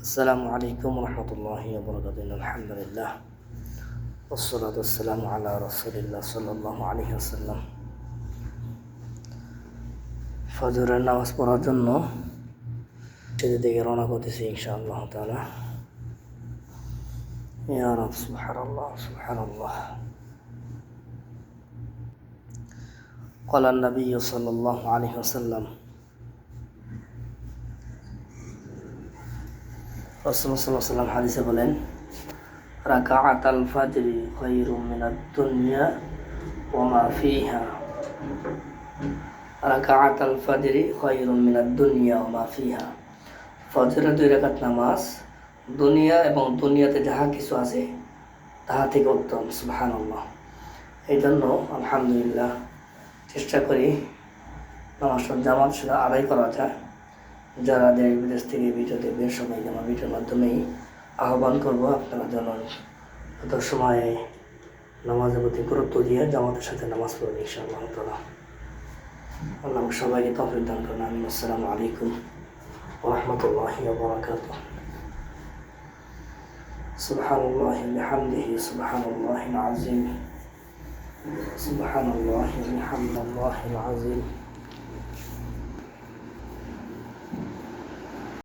আসসালামু আলাইকুম রহমতুল্লাহি ওয়া বারাকাতুহু। আলহামদুলিল্লাহ ওয়াসসালাতু ওয়াসসালামু আলা রাসূলিল্লাহ সাল্লাল্লাহু আলাইহি ওয়াসাল্লাম। ফজরের নামাজ পড়ার জন্য সেদিকে দিকে রওনা করতেছি ইনশাআল্লাহ তাআলা। ইয়া রাব, সুবহানাল্লাহ সুবহানাল্লাহ। قال النبي صلى الله عليه وسلم রাসূলুল্লাহ সাল্লাল্লাহু আলাইহি ওয়াসাল্লাম হাদিসে বলেন, রাকাআতাল ফাজরি খায়রুম মিনাদ দুনিয়া ওয়া মা ফিহা। রাকাআতাল ফাজরি খায়রুম মিনাদ দুনিয়া ওয়া মা ফিহা। ফজরের 2 রাকাত নামাজ দুনিয়া এবং দুনিয়াতে যাহা কিছু আছে তাহা থেকে উত্তম। সুবহানাল্লাহ। এই জন্য আলহামদুলিল্লাহ চেষ্টা করি নামাজটা জামাত সাথে আদায় করা যায়। যারা দেশ বিদেশ থেকে ভিডিও দেখবেন সবাইকে আমার ভিডিওর মাধ্যমেই আহ্বান করবো, আপনারা যেন যত সময়ে নামাজের প্রতি গুরুত্ব দিয়ে জামাতের সাথে নামাজ পড়বেন ইনশাআল্লাহ তাআলা। আল্লাহ সবাইকে তৌফিক দান করুন। আমিন। আসসালামু আলাইকুম ওয়া রাহমাতুল্লাহি ওয়া বারাকাতুহু। সুবহানাল্লাহি ওয়া বিহামদিহি সুবহানাল্লাহিল আযীম। সুবহানাল্লাহি ওয়া বিহামদিহি আযীম।